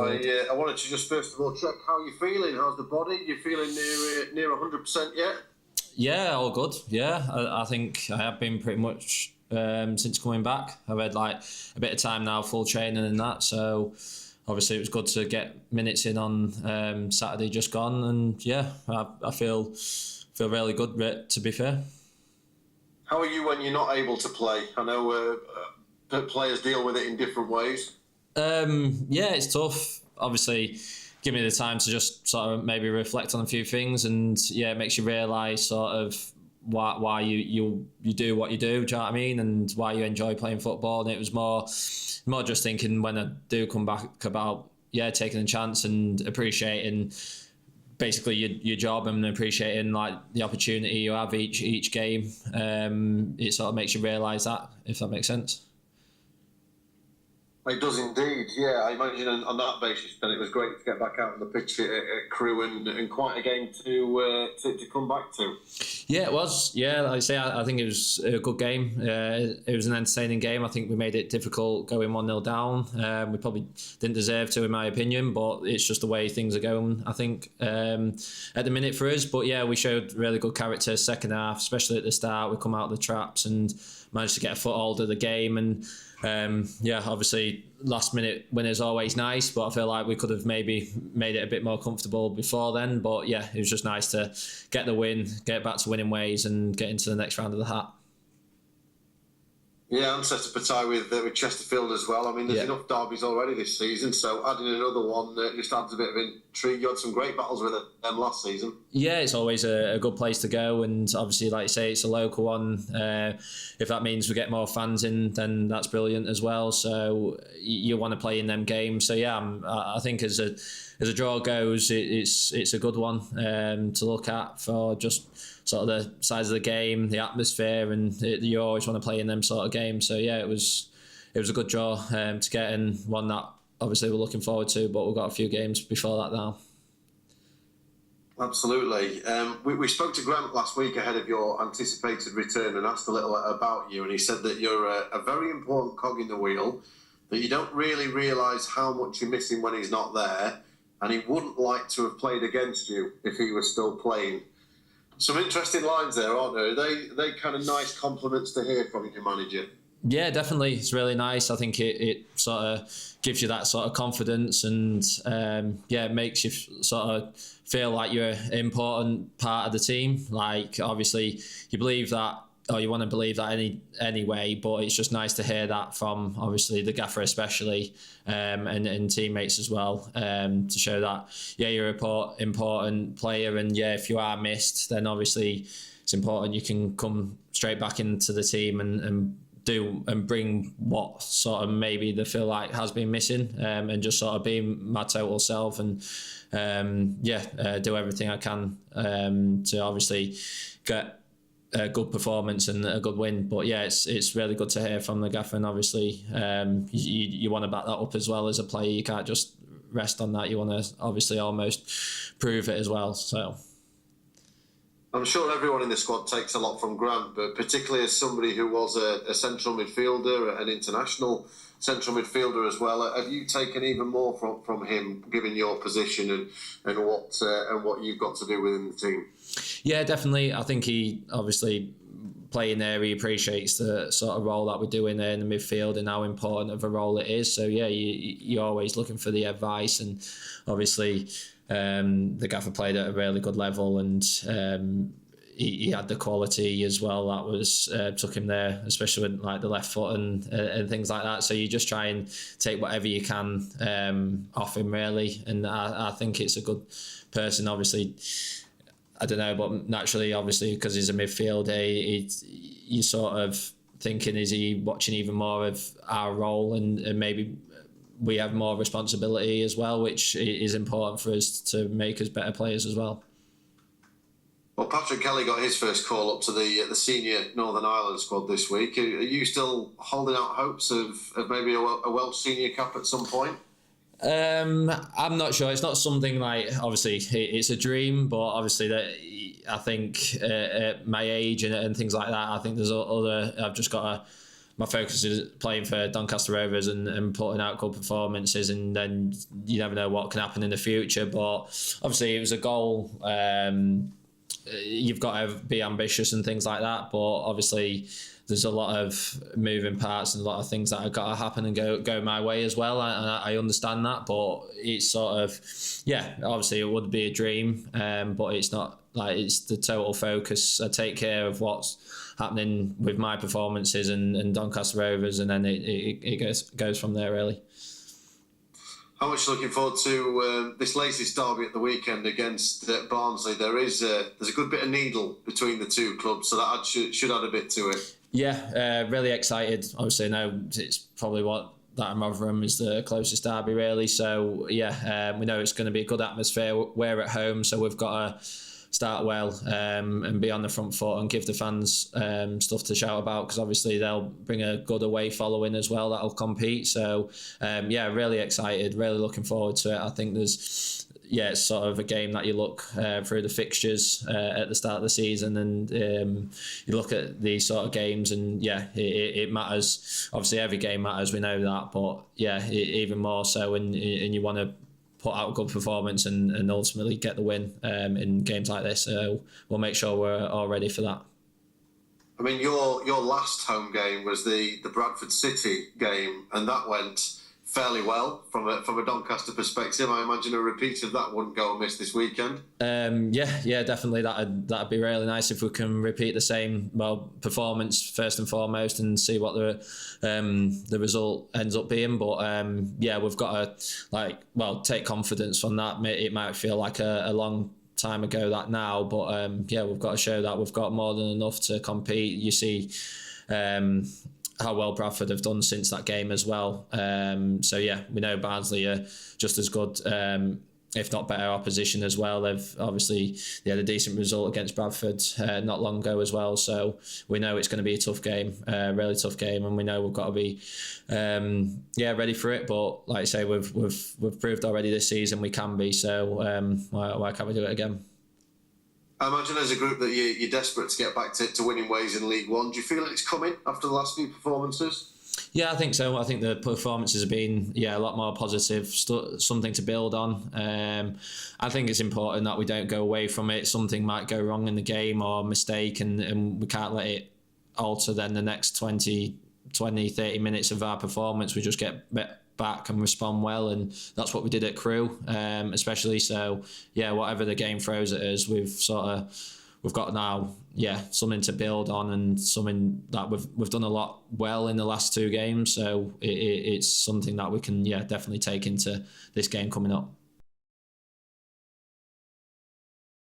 I wanted to just first of all check how you're feeling. How's the body? You feeling near 100% yet? Yeah, all good. Yeah, I think I have been pretty much since coming back. I've had like a bit of time now, full training and that. So obviously it was good to get minutes in on Saturday just gone, and yeah, I feel really good. To be fair. How are you when you're not able to play? I know players deal with it in different ways. Yeah, it's tough. Obviously, give me the time to just sort of maybe reflect on a few things, and yeah, it makes you realise sort of why you do what you do. Do you know what I mean? And why you enjoy playing football. And it was more just thinking when I do come back about taking a chance and appreciating basically your job and appreciating like the opportunity you have each game. It sort of makes you realise that, if that makes sense. It does indeed, yeah. I imagine on that basis, then it was great to get back out on the pitch at Crewe and quite a game to come back to. Yeah, it was. Yeah, like I say, I think it was a good game. It was an entertaining game. I think we made it difficult going 1-0 down. We probably didn't deserve to, in my opinion, but it's just the way things are going, I think, at the minute for us. But yeah, we showed really good character second half, especially at the start. We come out of the traps and managed to get a foothold of the game. And obviously last minute win is always nice, but I feel like we could have maybe made it a bit more comfortable before then. But yeah, it was just nice to get the win, get back to winning ways and get into the next round of the hat. Yeah, and set up a tie with Chesterfield as well. I mean, there's enough derbies already this season, so adding another one just adds a bit of intrigue. You had some great battles with them last season. Yeah, it's always a good place to go, and obviously, like you say, it's a local one. If that means we get more fans in, then that's brilliant as well. So you want to play in them games. So yeah, I think as a draw goes, it's a good one to look at for just sort of the size of the game, the atmosphere, and you always want to play in them sort of games. So yeah, it was a good draw to get, and one that obviously we're looking forward to, but we've got a few games before that now. Absolutely. We spoke to Grant last week ahead of your anticipated return and asked a little about you, and he said that you're a very important cog in the wheel, that you don't really realise how much you're missing when he's not there, and he wouldn't like to have played against you if he was still playing. Some interesting lines there, aren't there? They kind of nice compliments to hear from your manager. Yeah, definitely. It's really nice. I think it sort of gives you that sort of confidence, and it makes you sort of feel like you're an important part of the team. Like, obviously, you believe that, or you want to believe that anyway, but it's just nice to hear that from, obviously, the gaffer especially, and teammates as well, to show that, you're an important player, and if you are missed, then obviously it's important you can come straight back into the team and do and bring what sort of maybe they feel like has been missing, and just sort of being my total self, and do everything I can to obviously get a good performance and a good win. But yeah, it's really good to hear from the gaffer, and obviously you want to back that up as well as a player. You can't just rest on that. You want to obviously almost prove it as well. So I'm sure everyone in the squad takes a lot from Grant, but particularly as somebody who was a central midfielder, an international central midfielder as well, have you taken even more from him, given your position and what you've got to do within the team? Yeah, definitely. I think he obviously playing there, he appreciates the sort of role that we're doing there in the midfield and how important of a role it is. So yeah, you're always looking for the advice, and obviously the gaffer played at a really good level, and he had the quality as well that was took him there, especially with like the left foot and things like that. So you just try and take whatever you can off him, really. And I think it's a good person. Obviously, I don't know, but naturally, obviously, because he's a midfielder, you sort of thinking, is he watching even more of our role, and maybe we have more responsibility as well, which is important for us to make us better players as well. Well, Patrick Kelly got his first call up to the senior Northern Ireland squad this week. Are you still holding out hopes of maybe a Welsh senior cap at some point? I'm not sure. It's not something like, obviously, it's a dream, but obviously that I think at my age and things like that, I think there's other. I've just got to my focus is playing for Doncaster Rovers and putting out good performances, and then you never know what can happen in the future. But obviously it was a goal. You've got to be ambitious and things like that, but obviously there's a lot of moving parts and a lot of things that have got to happen and go my way as well. I understand that, but it's sort of, obviously it would be a dream, but it's not like it's the total focus. I take care of what's happening with my performances and Doncaster Rovers, and then it goes from there really. How much looking forward to this latest derby at the weekend against Barnsley? There's a good bit of needle between the two clubs, so that should add a bit to it. Yeah, really excited. Obviously, now it's probably that and Rotherham is the closest derby, really. So, we know it's going to be a good atmosphere. We're at home, so we've got to start well and be on the front foot and give the fans stuff to shout about, because obviously they'll bring a good away following as well that'll compete. So, really excited, really looking forward to it. I think it's sort of a game that you look through the fixtures at the start of the season, and you look at these sort of games, and it matters. Obviously, every game matters. We know that, but even more so, and you want to put out a good performance and ultimately get the win in games like this. So we'll make sure we're all ready for that. I mean, your last home game was the Bradford City game, and that went fairly well from a Doncaster perspective. I imagine a repeat of that wouldn't go amiss this weekend. Definitely. That'd be really nice if we can repeat the same performance first and foremost, and see what the result ends up being. But we've got to take confidence from that. It might feel like a long time ago that now, but we've got to show that we've got more than enough to compete. You see how well Bradford have done since that game as well. We know Barnsley are just as good, if not better opposition as well. They had a decent result against Bradford not long ago as well. So we know it's going to be a tough game, really tough game, and we know we've got to be ready for it. But like I say, we've proved already this season we can be. So why can't we do it again? I imagine as a group that you're desperate to get back to winning ways in League One. Do you feel it's coming after the last few performances? Yeah, I think so. I think the performances have been a lot more positive, something to build on. I think it's important that we don't go away from it. Something might go wrong in the game or mistake, and we can't let it alter then the next 20, 30 minutes of our performance. We just get back and respond well, and that's what we did at Crewe, especially. So whatever the game throws at us, we've got now something to build on, and something that we've done a lot well in the last two games. So it's something that we can definitely take into this game coming up.